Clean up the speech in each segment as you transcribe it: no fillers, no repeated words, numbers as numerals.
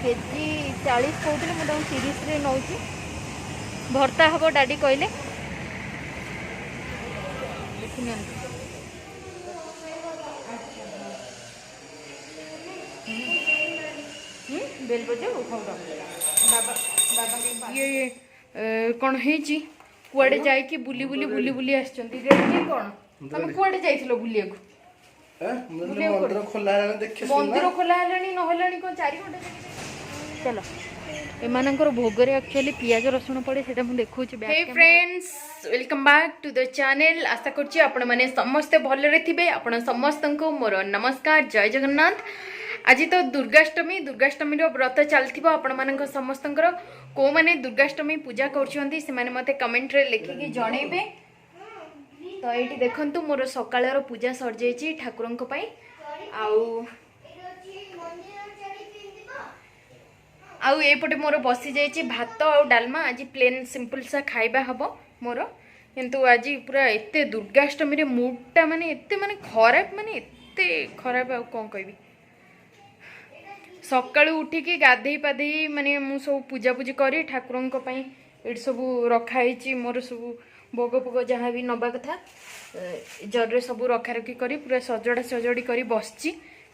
KG 40 कहते मुझे 30 नौ भर्ता हम डाडी कहले बेल बजे ये कौन है कुआडे जाइए बुली बुली बुली बुली आछंती कौन तुम कुआडे जाइथिलो बुलिया को मंदिर खोला कौन 4 घंटा चलो एमानकर भोगर एक्चुअली पियाज रसुण पड़े से देखूँ। Hey friends welcome back to the channel. आशा करछि आपण माने समस्ते भलरे थिबे। आपण समस्त को मोर नमस्कार जय जगन्नाथ। आज तो दुर्गाष्टमी व्रत चलथिबो आपण मानक समस्तंकर को माने दुर्गाष्टमी पूजा करछंती से माने मते कमेंट रे लिखिकी जणेबे। तो ये देखंतु मोर सकाळर पूजा सर जाइछि ठाकुरंक पई आउ एपटे मोर बसी जाइछि भात आ डालमा। आज प्लेन सिंपल सा खाइबा हबो मोर किंतु आज पूरा एते दुर्गाष्टमी रे मूडटा माने एते माने खराब आ कोन कहबी। सकाळु उठिकी गाधेई पाधेई माने मु सब पूजा पूजी करी ठाकुरंक पई एट सब रखा हिची मोर सब भोग भोग जहाँ भी नवा कथा जरे सब रखा रखी करी पूरा सजड़ा सजड़ी करी बसची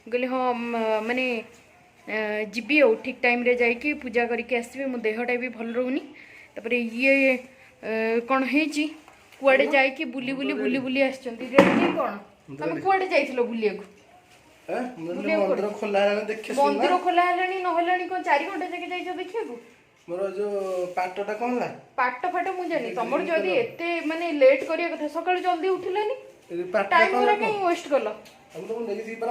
गली हाँ माने जीवी आ ठीक टाइम रे जाइए पूजा करके आसबि। मो देहटा भी भल रोनी तापर ये कौन है कुआडे जाइए बुली बुली बुली बुली आछंती कौन तुम कुआडे जाइथिलो बुलिया को मंदिर खोला हेलानी न हेलानी कौन 4 घंटा जाके जाइछो देखिया को मोर जो पाटटा कोन ला पाट फाट मु जानी तमर जदी एते माने लेट करिया कथा सकाळ जल्दी उठिलानी टाइम पूरा कहीं वेस्ट करलो। हम तो नेगी जी पर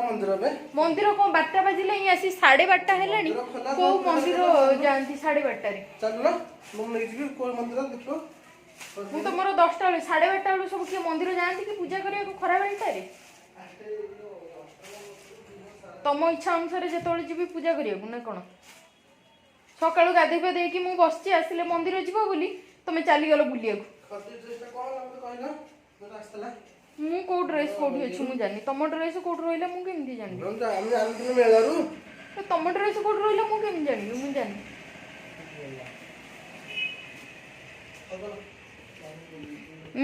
मंदिर को 12 बजिले ही आसी 12:30 हेलानी को मंदिर जानती 12:30 रे चललो मु नेगी जी को मंदिर देखो मु तो मोर 10टा 12:30 सब के मंदिर जानती कि पूजा करिया को खरा बेलटा रे तम इच्छा अनुसार जेतोळे जीवी पूजा करिया को ना कोन सकाळु गाधे पे देकी मु बसची आसिले मंदिर जीवो बोली तमे चाली गलो बुलिया मु को ड्रेस कोठी अछि मु जानी तम ड्रेस कोठ रोइला मु केमती जानी हम जानथिले मेलारू तम ड्रेस कोठ रोइला मु केम जानी मु जानी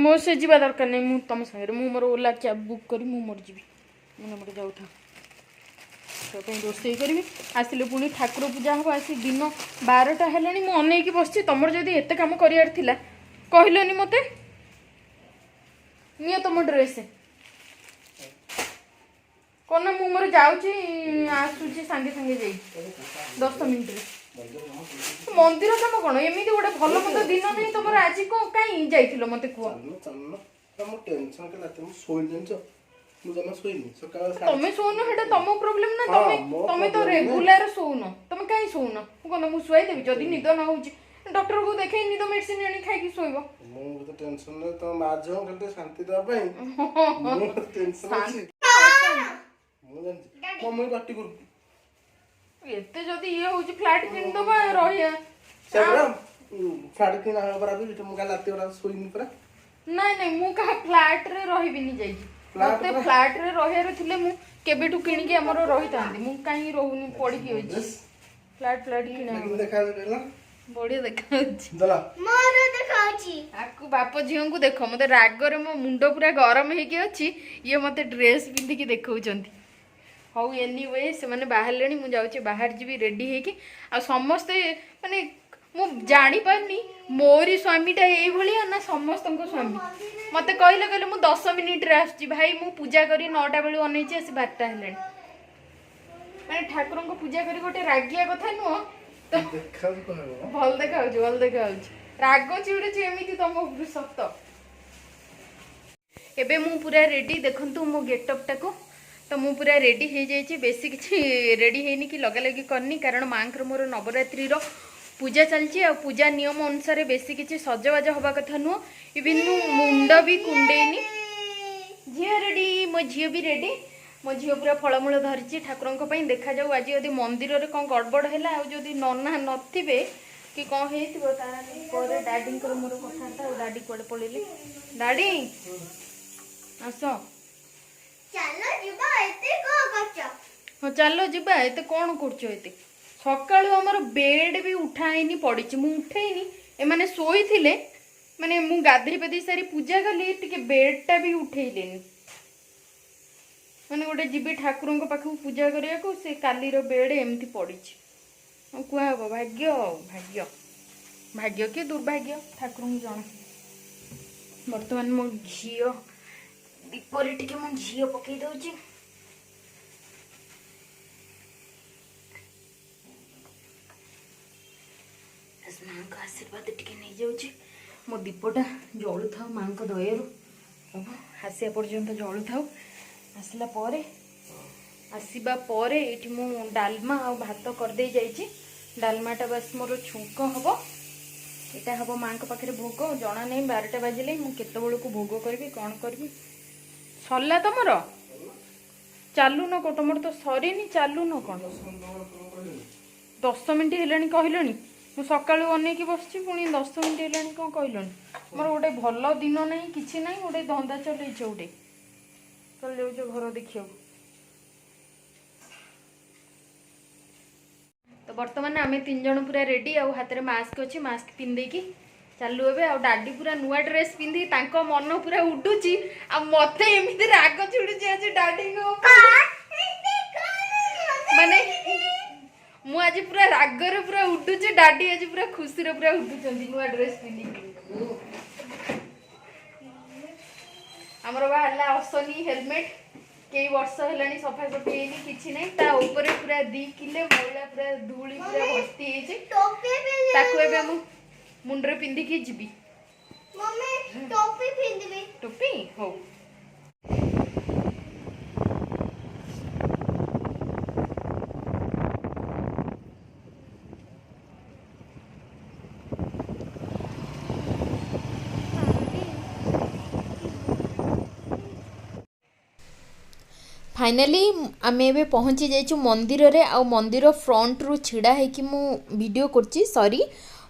मो से जीवा दरकार नै मु तम संगे मु मोर ओला कैब बुक करी मु मोर जीवी मने मोर जाउथा रोषे करी आसिले पुणी ठाकुर पूजा हम आसी दिन 12टा हेलानी मु अनेकी बसची तमर जदी एते काम करियार थिला कहलोनी मते नियो तम ड्रेस कोन मु मोर जाउची आसुची संगे संगे जाई 10 मिनिट रे मंदिर काम कोन एमिति गोटे भलो मत दिन नै तमर आज को काई जाइथिलो मते को तम टेंशन के लाते मु सोइ जंचो तमें सोन हेटा तम प्रॉब्लम ना तमें तो रेगुलर सोन तमें कहीं सोन कोन मु सोई देबी जदी निद न होउची डॉक्टर को देखे निद मेडिसिन आनी खाई की सोइबो मु तो टेंशन न तो माजो गलते शांति द पई मु टेंशन अछि मु जानछि मम्मी गट्टी कर एते जदी ये होउची फ्लैट किन दबा रहिया सेबरा फ्लैट किन आ बरा भी मु का लाते ओरा सोइनी परा नहीं नहीं मु का फ्लैट रे रहिबिनी जाई मते फ्लैट रे रहियार थिले मु केबेटू किनि के हमरो रहि तांदी मु काई रहउनी पड़ी की होई फ्लैट किना देखा देला बड़ी देखा होची दला मोर देखाउची आकु बाप झियो को देखो मते राग रे मो मुंडो पूरा गरम हे के अछि ये मते ड्रेस पिंदी की देखाउचंती हाउ एनीवे से माने बाहर लेनी मु जाउची बाहर जीबी रेडी हे की आ समस्त माने मु जानी पारनी मोरी स्वामीटा एई भलिया ना समस्त को स्वामी मते कहले कहले मु 10 मिनिट रे आछी भाई मु पूजा करी 9टा बेलु अनेची आसी 12टा हेलेनी माने ठाकुर को पूजा करी गोटे रागिया कथा नुओ तो भल देखा राग चिड़ुची एमिति तम उपर सत एबे मु पूरा रेडी देखंतु मो गेटअप टाको तो मु पूरा रेडी हो जाइए बेसी किसी रेडी हैनी कि लगा लगी करनी कारण मांकर मोर नवरात्रि पूजा चलती आ पूजा नियम अनुसार बेसी किसी सजबाज हवा कथा नुह इवन मु मुंड भी कुंडेनी झील रेडी मो झील भी रेडी मो झील पूरा फलमूल धरी ठाकुर देखा जाऊ आज यदि मंदिर में कौन गड़बड़ है आदि नना नथिबे कि कौन हेतिबो तारे डैडी को मोर कथा था डैडी कोड़े पळेली डैडी आसो चलो जिबा एते को करछ हाँ चलो जिबा एते कौन करछ एते सकाळु हमर बेड भी उठाइनी पड़ी मु उठेनी ए माने सोई थिले माने मु गाधई पेदी सारी पूजा कली टिके बेडटा भी उठेइलेनी माने गोटे जीवी ठाकुर पाखु पूजा करिया को से कालीर बेड एमती पड़ी कुआ भाग्य भाग्य भाग्य कि दुर्भाग्य ठाकुर जाना बर्तमान मो झी दीपर टिके मो झी पकई दउची माँ का आशीर्वाद टिके नहीं जाऊँ मो दीपटा जलु था माँ को दयारू आसिया पर्यंत जलु था आसला परे आसवा परे ये मु डालमा आ भात करदे जाइए डालमाटा बस मोर छुंक हम यहाँ हम माँ को पाखे भोग जना नहीं 12टा बाजिले मुझे को भोग करी कौन करी सरला तुमर चालू न को तुम तो सरीनी चालू न कौन 10 मिनट है कहलनी मु सका अनेक बस पुणी 10 मिनट है कौन कहलनी मोर गोटे भल दिन ना कि ना गोटे धंदा चल गोटे चल जाऊ घर देखिए तो बर्तमान आम 3 जन पूरा रेडी आ हाथ में मास्क अच्छी मास्क पिंधेकी चालू ए डाडी पूरा नुआ ड्रेस पिंधि मन पूरा उडुची आ मते एमती राग छुड़ी आज डाडी माने मु आज पूरा रागर पूरा उडुची डाडी आज पूरा खुशी रे पूरा उडुचंदी नुआ ड्रेस पिंधि हमर बाहला असनी हेलमेट कई वर्ष है सफा कटी कि नहीं पूरा 2 किलो मैला पूरा धूली पूरा भर्ती मुंडे पिंधिकी जीवी टोपी हो फाइनाली आम ए पहुँची जाइछु मंदिर रे आ मंदिर फ्रंट रु छिड़ा है कि मु वीडियो करछि सॉरी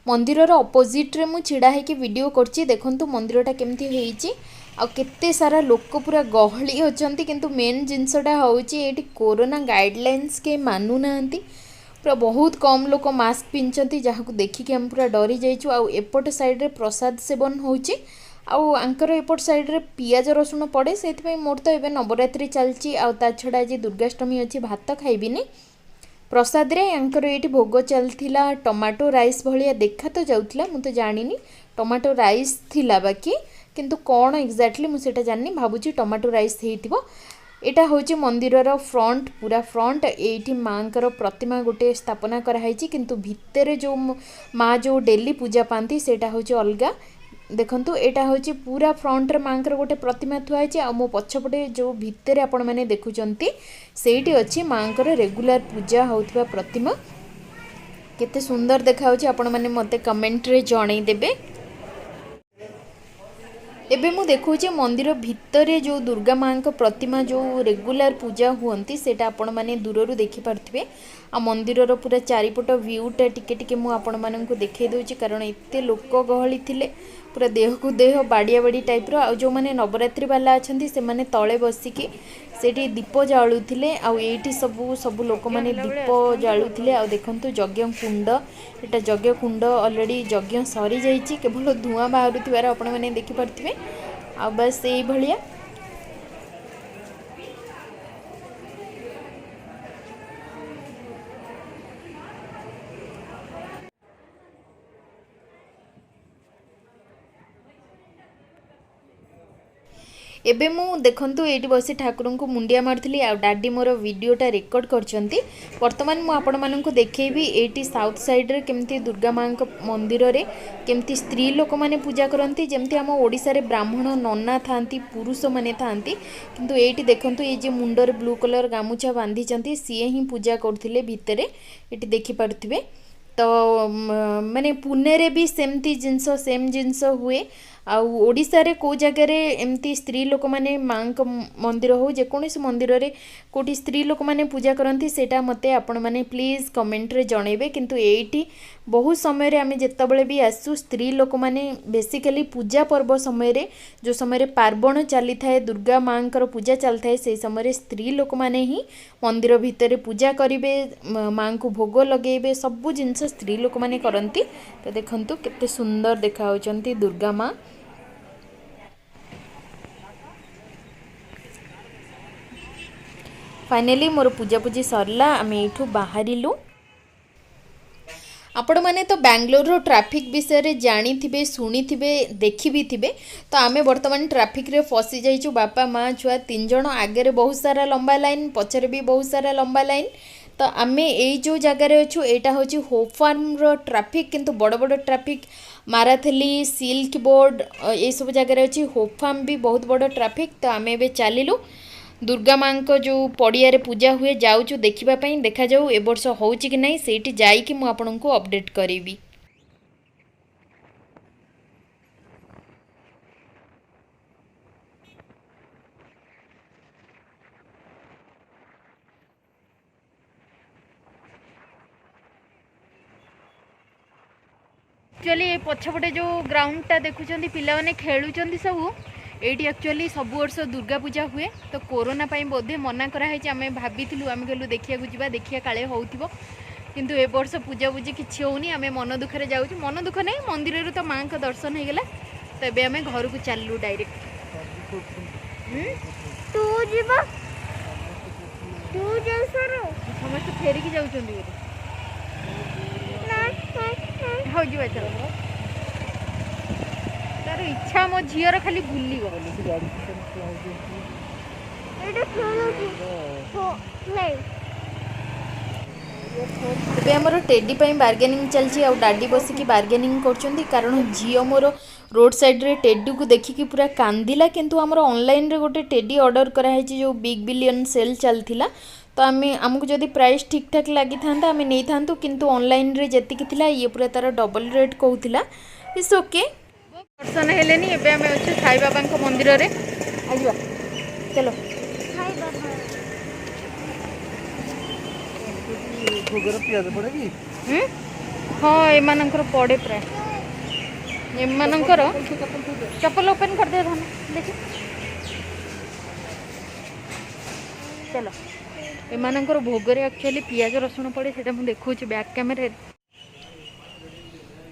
मंदिर रो अपोजिट रे मु छिड़ा है कि वीडियो करछि देखंतु मंदिरटा केमती होईछि आ केते सारा लोक पूरा गहली होचंती किंतु मेन जिंसटा होउछि एठी कोरोना गाइडलाइंस के मानु नांती पूरा बहुत कम लोक मास्क पिंचंती जहां को देखि कि हम पूरा डरी जाइछु आ एपट साइड रे प्रसाद सेवन होउछि आउ आंकर एपट साइड रे पियाज रसुण पड़े से मोर तो एबे नवरात्रि चलची आ ता छड़ा आज दुर्गाष्टमी अच्छी भात खाइबिनी प्रसाद रे आंकर एटी भोग चलथिला टमाटो राइस भलिया देखा तो जाउथिला मु तो जानिनी टमाटो राइस थिला बाकी किंतु कोन एक्जेक्टली मु सेटा जाननी भाबुची टमाटो राइस हेतिबो एटा होची मंदिर रो फ्रंट पूरा फ्रंट एठी मांकर प्रतिमा गोटे स्थापना कराइछि किंतु भितरे जो माँ जो डेली पूजा पाती सेटा होची अलगा देखंतु एटा होची पूरा फ्रंट रे मांकर गोटे प्रतिमा थुआई आ मो पछपटे जो भितर आपण माने देखुचंती सेठी अछि मांकर रेगुलर पूजा होउथबा प्रतिमा केते सुंदर देखा होची आपण माने मते कमेंट रे जणै देबे एबे मु देखुचे मंदिर भितर जो दुर्गा माँ को प्रतिमा जो रेगुलर पूजा हुअंती सेटा आपण माने दूररू देखि पारथिबे आ मंदिर रो पूरा चारिपट व्यूटा टिके टिके मु आपण माननकु देखै दोची कारण एते लोक गहली थिले पूरा देह को देह बाड़िया बाड़ी टाइप रो आ जो माने नवरात्रि वाला अछंती से माने तळे बसिकी सेठी दीप जाळुथिले आ एठी सब लोक माने दीप जाळुथिले आ देखंतु यज्ञ कुंड एटा यज्ञ कुंड ऑलरेडी यज्ञ सरी जाईची केवल धुआं बाहरुथिबार आपण माने देखि परथिबे आ बस एई भलिया एबे मु देखंतु एटी बसी ठाकुर को मुंडिया मारथली आ डाडी मोर वीडियोटा रेकॉर्ड करचंती वर्तमान मु आपण माननकु देखेबी एटी साउथ साइड रे केमती दुर्गा मां को मंदिर रे केमती स्त्री लोक माने पूजा करंती जेमती हम ओडिसा रे ब्राह्मण नन्ना थांती पुरुष माने थांती किंतु एटी देखंतु ए जे मुंडर ब्लू कलर गामुछा बांधी चंती सीए ही पूजा करथिले भितरे एटी देखि पारथिबे तो माने पुणे रे भी सेमती जिंस सेम जिंस हुए ओडिशा रे को जगह रे एमती स्त्री लोक माने माँ मंदिर हो जेकोसी मंदिर रे कोटी स्त्री लोक माने पूजा करती सेटा मते आपण माने प्लीज कमेंट रे जणेबे। किंतु एठी बहुत समय रे आमे जेतबेले भी आसु स्त्री लोक माने बेसिकली पूजा पर्व समय रे जो समय रे पार्वण चली थाए दुर्गा माँ पूजा चली थाए से समय स्त्री लोक माने ही मंदिर भितर पूजा करेंगे माँ को भोग लगेबे सबू जिनस स्त्री लोक माने करती। तो देखंतु केते सुंदर देखा होचंती दुर्गा माँ। फाइनली मोर पूजा पूजी सरला आम एठू बाहरिलु। आपण मैंने तो बेंगलोर ट्रैफिक विषय रे जानी थिबे शुणी थिबे देखी भी थिबे। तो आमे वर्तमान ट्रैफिक रे फसी जाइछु बापा माँ छुआ 3 जण आगे बहुत सारा लंबा लाइन पछरे भी बहुत सारा लंबा लाइन। तो आमे ए जो जगार अच्छु यहाँ हूँ होप फार्म रो ट्रैफिक किंतु बड़ बड़ ट्रैफिक माराथली सिल्क बोर्ड ये सब जगार अच्छी होप फार्म भी बहुत बड़ ट्रैफिक। तो आमे एबे चलिलु दुर्गा माँ को जो पड़िया रे पूजा हुए जाऊँ देखापी देखा जाऊ ए वर्ष होउची कि नहीं सेठी जाइकी मु आपनको अपडेट करेबी। एक्चुअली ये पछपटे जो ग्राउंडटा देखुं पिला माने खेलुचंदी सब एटी एक्चुअली सब वर्ष दुर्गा पूजा हुए। तो कोरोना पाई बोधे मना कराई आम भाभी आम कहलु देखिया जा देखिया काले होउथिबो किंतु ए वर्ष पूजा पूजी किछि होउनी आम मन दुखरे जाउछु। मन दुख नहीं मंदिर तो माँ का दर्शन हो गला। तो एबे आम घर को चललु डायरेक्ट। तू जीवा तू जैसरो समस्त फेरिकी जाउछंदी हो जीवा चल तार इच्छा मो झीर खाली भूली ଏବେ ଆମର ଟେଡି ପାଇଁ ବାର୍ଗେନିଂ ଚାଲିଛି ଆଉ ଡାଡି ବସିକି ବାର୍ଗେନିଂ କରୁଛନ୍ତି କାରଣ ଝିଅ ମୋର ରୋଡ ସାଇଡରେ ଟେଡିକୁ ଦେଖିକି ପୁରା କାନ୍ଦିଲା। କିନ୍ତୁ ଆମର ଅନଲାଇନରେ ଗୋଟେ ଟେଡି ଅର୍ଡର କରାହେଇଛି ଯେଉଁ ବିଗ୍ ବିଲିୟନ ସେଲ୍ ଚାଲିଥିଲା। तो आमको जदि प्राइस ठीक ठाक लगी था आम नहीं था किंतु ऑनलाइन रे जेतिकी थिला ये पूरा तार डबल रेट कहूला। इट्स ओके दर्शन हेले नी एबे हमें अच्छे साई बाबा को मंदिर रे आजिबा चलो हाय बाबा भोगर पियाज पड़े कि हाँ एमानंकर पड़े प्राय एमानंकर चप्पल ओपन कर दे धन देखि चलो एमानंकर भोगरे एक्चुअली पियाज रसुण पड़े सेटा मु देखौछि बैक कैमरा।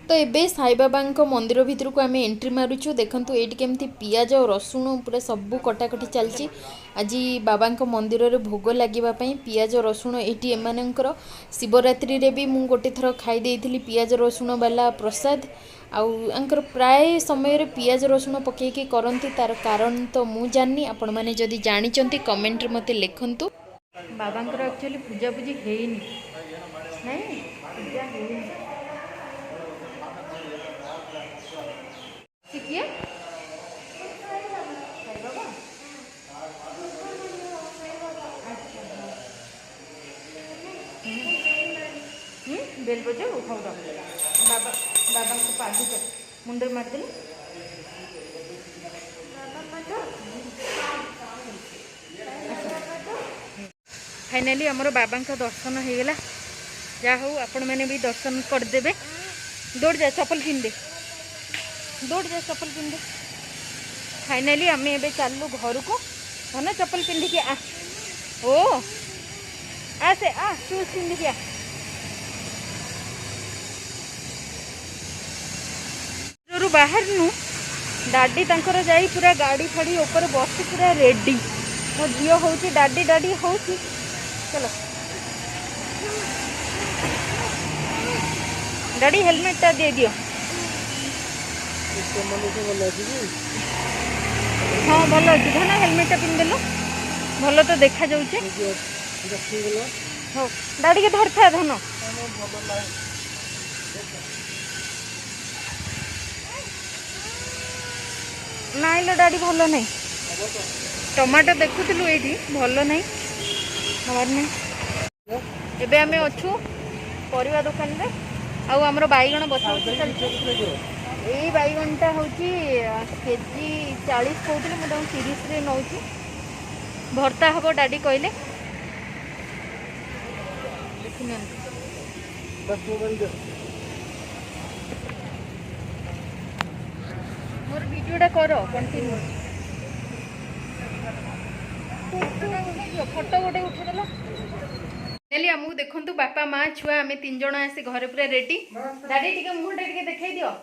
तो ये साई बाबा मंदिर भितर को आम एंट्री मारुचु देखंतु एटी केमती पियाज और रसुण पूरा सबू कटाकटी चलची। आज बाबा मंदिर रे भोग लगे पियाज रसुण एटी एमानंकर शिवरात्रि रे भी मु गोटे थर खाई देइथिली पियाज रसुण वाला प्रसाद आंकर प्राय समय रे पियाज रसुण पकेकी करंती तार कारण तो मु जाननी आपण माने जदि जानिचंती कमेंट रे मते लिखंतु। बाबांकर एक्चुअली पूजा पूजी हेनी नहीं पूजा हेनी किए बेल बजे उठाऊ बाबा बाबा को पादी कर मुंडे मारदेले फाइनाली आमर बाबा का दर्शन हो गला। जा हो आपण मैंने भी दर्शन करदे। दौड़ जा चप्पल पिन दे दौड़ जा चप्पल पिन दे। फाइनाली आम ए चलू घर को धन चप्पल पिंधिकी आ ओ आसे आ शूज पिंधिकी आ जो बाहर नु डाडी तांकर जाई पूरा गाड़ी फाड़ी ऊपर बस पूरा रेडी मो झील हूँ डाडी डाडी हूँ चलो डाडी हेलमेट टा दे दियो। हाँ भल अच्छे धन हेलमेट टा पिंधदेल भल तो देखा जाऊे। हाँ डाडी के धर था धन नाइल डाडी भल नहीं टमाटो देखुलु ये भल नहीं हमार नहीं। एबे आमे अच्छू परिवा दुकान रे आउ हमर बैगण बसा ଏଇ ବାଇଗଣଟା ହେଉଛି କେଜି 40 କହୁଥିଲେ, ମୁଁ ତାଙ୍କୁ 30ରେ ନେଉଛି। ଭର୍ତ୍ତା ହେବ ଡାଡି କହିଲେ। ଦେଖିନିଅନ୍ତୁ। ମୋର ଭିଡ଼ିଓଟା କର କଣ୍ଟିନ୍ୟୁ। ଫଟୋ ଗୋଟେ ଉଠେଇଦେଲ। ନେଲି ଆମକୁ ଦେଖନ୍ତୁ, ବାପା ମା ଛୁଆ ଆମେ 3 ଜଣ ଆସି ଘରେ ପୁରା ରେଡି। ଡାଡି ଟିକେ ମୁହଁଟା ଟିକେ ଦେଖାଇ ଦିଅ।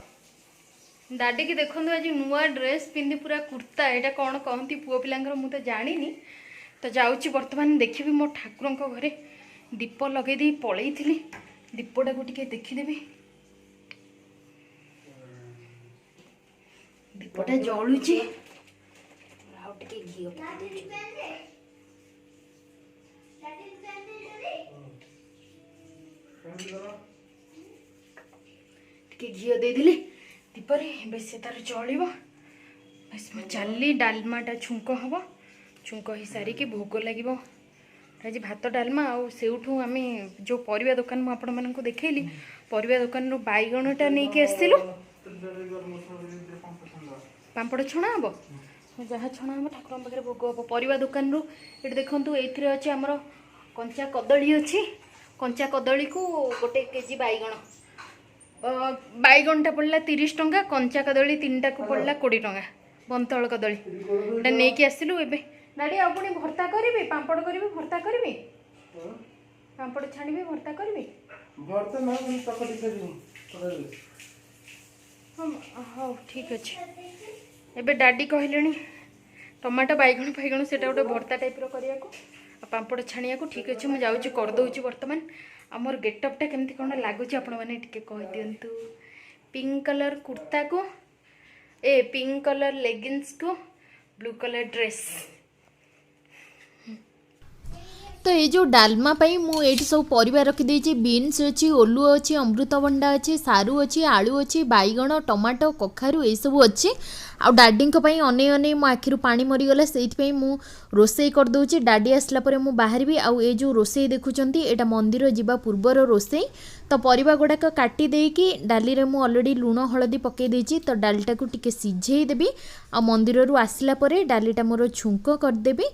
दादी की देखो आज नुआ ड्रेस पिंधि पूरा कुर्ता, यहाँ कौन कहती पुओ पिलांकर मुझे तो जानी। तो जाऊँगी बर्तमान देखी मो ठाकुर घरे दीप लगे दी पलई थी। दीपटा को टिके देखीदेवी। दीपटा जलुची घी देदेली दीपरे बेस तार चलो। बस मैं चलली डालमाटा छुंक हम। छुंक हो सारिकी भोग लगे आज भात डालमा आउठू आम जो परिवा दुकान मुझे आपण मानक देखली परिवा दुकान बैगणटा नहीं आसलु पांपड़ छणा हम जहाँ छणा हम ठाकुर पाखे भोग हम परिवा दुकान ये देखूँ ये अच्छे आमर कंचा कदली अच्छी। कंचा कदली को 1 केजी बैगण बैगणटा पड़ा 30 टंका। कंचा कदली 3टा को पड़ा 20 टंका। बंतल कदली नहीं कि आसलु ए डाडी आ पुणी भर्ता करी पांपड़ करी भर्ता करी पांपड़ छाणी भर्ता करी हाँ ठीक अच्छे। एबे डाडी कहले टमाटो बैगण फैगण से गोटे भर्ता टाइप रहा पांपड़ छाणिया को ठीक अच्छे। मुझे जाऊँगी करदे बर्तमान आमर गेटअपटा केमती कौन लगुच आपण मैंने कह दिंतु। पिंक कलर कुर्ता को पिंक कलर लेगिंग्स को ब्लू कलर ड्रेस। तो ये जो डालमा पाई मु एठी सब परिवार रखी देछि। बीन्स अच्छी, ओलू अच्छी, अमृतभंडा अच्छी, सारू अच्छी, आलू अच्छी, बैगण, टमाटो, कखारू ये सब अच्छी। आ डाडी अने अने मो आखिरु पानी मरीगला से मु रोसई कर दउछि। डाडी आसला परे मु बाहरबी। आ ये जो रोसई देखुचंती एटा मंदिर जिबा पूर्वर रोसई। तो परिबा गुडाक काटी देकी डाली रे मु ऑलरेडी लूण हळदी पके देछि। तो डालीटा को टिके सिझेई देबी। आ मंदिर रु आसला परे डालीटा मोर छुंक कर देबी।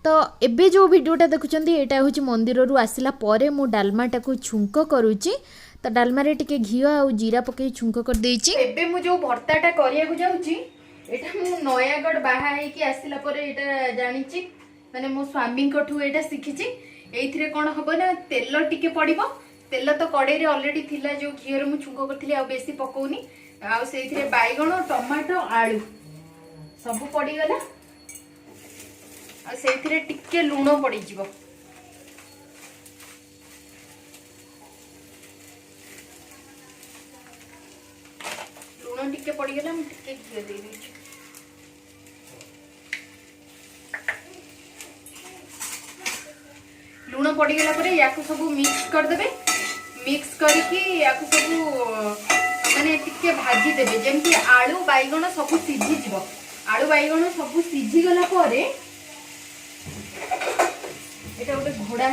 तो एबे जो वीडियोटा देखुचंती एटा होची मंदिर रु आसिला परे मु डालमाटा को छुंक करूची। तो डालमा रे टिके घी आ जीरा पके छुंक कर देछि। एबे मु जो भर्ताटा करिया को जाउची एटा मु नयागढ़ बाहा है कि आसिला परे एटा जानिची माने मो स्वामी कठू एटा सिखिची। एइथिरे कोन हबो ना तेल टिके पड़िबो। तेल तो कड़े रे ऑलरेडी थिला जो घी रे मु छुंक करथिली आ बेसी पकोनी। आ सेइथिरे बैगण टमाटो आलू सब पड़ी गला। से टिके लुण पड़ जा लुण टिके पड़गला टिके घी दे लुण पड़गला या सब मिक्स करदे। मिक्स करके या सब माने टिके भाजी देबे जेमती आलू बैगण सब सीझी जीव। आलू बैगण सब सीझी गला परे एटा गोटे घोड़ा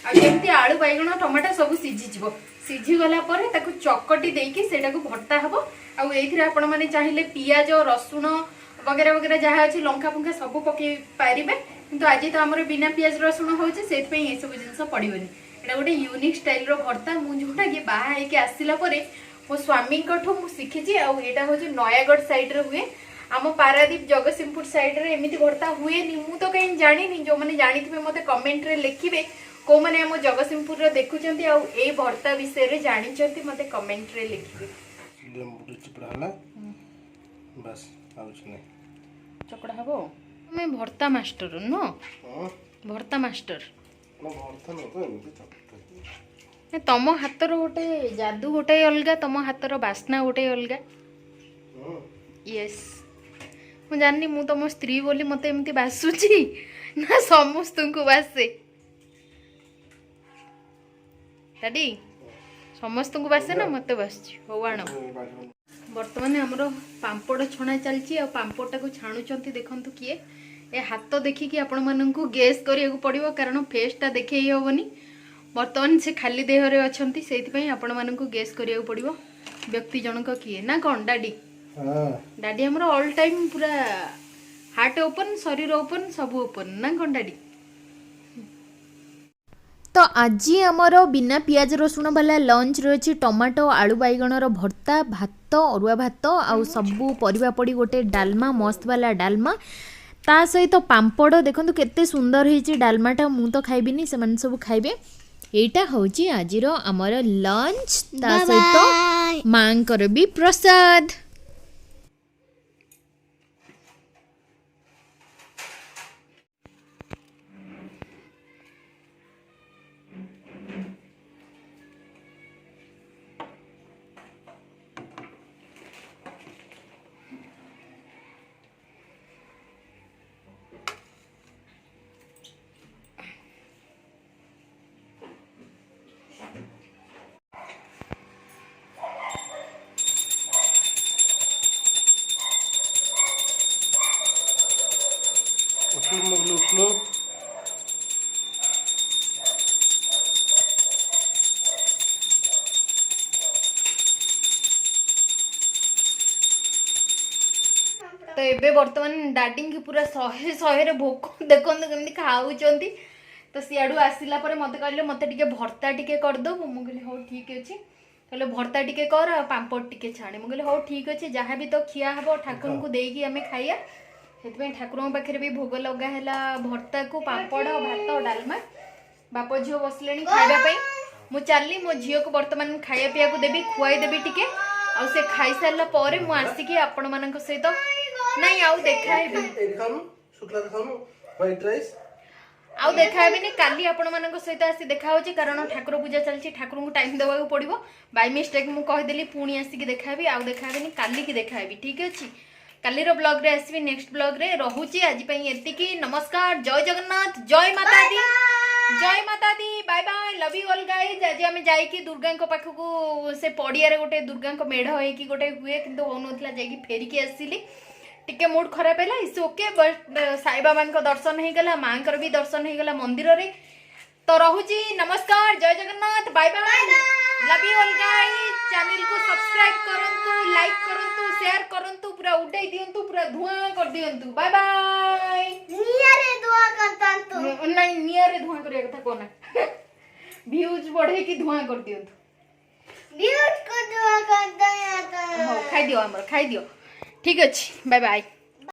होमती आलू बैगण टमाटो सब सीझीज। सीझी गला चकटी देकी भर्ता हम। आपण मैंने चाहिए पियाज रसुण वगैरह वगैरह जहाँ अच्छी लंका फंका सब पकई पारे। किंतु आज तो आम बिना पियाज रसुण हो सब जिन पड़ोनी। यहाँ गोटे यूनिक स्टाइल भर्ता मुझा कि बाहर आसला मो स्वामी शिखी। यहाँ हूँ नयागढ़ साइड हुए। आम पारादीप जगतसिंहपुर साइड रे एमती भर्ता हुए मु तो कहीं जानी। जो मैंने जानी मत कमेंट रे लिखिबे को मैंने आम जगतसिंहपुर रे देखुचंती आ ए भर्ता विषय रे जानिचंती मते कमेंट रे लिखिबे। बस आउछ नै चकड़ा हबो। मैं भर्ता मास्टर नो भर्ता मास्टर भर्ता न तो एमती चकटा तम हातर गोटे जादू गोटे अलगा तम हातर बास्ना गोटे अलगा। यस मु जानी मु तुम स्त्री बोली मत एमती बासुची ना समस्त को बासे दादी समस्त को बासे ना मत बास हो आण। बर्तमान आमर पांपड़ छणा चलची आ पांपड़टा को छाणुचंती देखंतु किए ए हाथ देखिकी आपण माननकु गेस करिया को पड़िबो कारण फेसटा देखै होबनी। बर्तमान से खाली देहरे अछंती सेथिपई आपण मानकु गेस करिया पड़िबो व्यक्ति जनक किए ना कौन डाडी हाँ डाडी हमर ऑल टाइम पूरा हार्ट ओपन शरीर ओपन सब ओपन ना कौन डाडी तो आज आमर बिना पियाज रसुण वाला लंच रही टमाटो आलू बैगणर भर्ता भात अरुआ भात आउ सबू परिबा पड़ी गोटे डालमा मस्त वाला डालमा ता सहित पांपड़ देखो केते सुंदर होइछि डालमाटा मु तो खाइबिनी से मन सब खाइबे एटा होची आजिरो आमर लंच ता सहित मांकर भी प्रसाद। उठलो तो एबे वर्तमान डाडी की पूरा 100 भोक देखो केमती खाऊंट तो सियाड़ू आसला मत कहले मत टे भर्ता टे करदे मुझे हाँ ठीक अच्छे कहले भर्ता टे कर पांपड़ टे छाणे मुझे हाँ ठीक अच्छे जहाँ भी तो खिया हम ठाकुर को देकी आम खाइया से ठाकुर पाखे भी भोग लगाला भर्ता को पांपड़ भात डालमा बाप झील बसले खावाई मु चली मो झील को बर्तमान खाया पीया को देवी खुआई देवी टिके आ से खाई सारा पर मु आसिकी आपण मान सहित नहीं आउ देखाबी आउ देखाबी काली आपण मान सहित आसी देखा कारण ठाकुर पूजा चलती ठाकुर को टाइम देवा पड़ो बाय मिस्टेक मु कहीदेली पुणी आसिकी देखाबी आउ देखाबी काली की देखाबी ठीक अच्छे कालीर ब्लॉग रे आसबी नेक्स्ट ब्लॉग रे रहुची आज पई एतिकी नमस्कार जय जगन्नाथ जय माता दी bye bye love you all guys आज आम जाइकी दुर्गा पाखक से पड़िया रे गोटे दुर्गा मेढ़ होइकी गोटे हुए किंतु होनथला जाइकी फेरिकी आसिली टिके मूड खराब है इस ओके बट साई बाबा दर्शन हो गला माँ भी दर्शन हो गला मंदिर रे तो रहुची नमस्कार जय Jagannath bye bye love you all guys channel को सब्सक्राइब करंतु लाइक करंतु शेयर करंतु पूरा उठाई दियंतु पूरा धुआं कर दियंतु बाय बाय नियारे धुआं करतंतु नहीं नियारे धुआं करिया कथा कोना व्यूज बढ़े कि धुआं कर दियंतु व्यूज को धुआं करता है हो खाई दियो हमर खाई दियो ठीक अछि बाय बाय।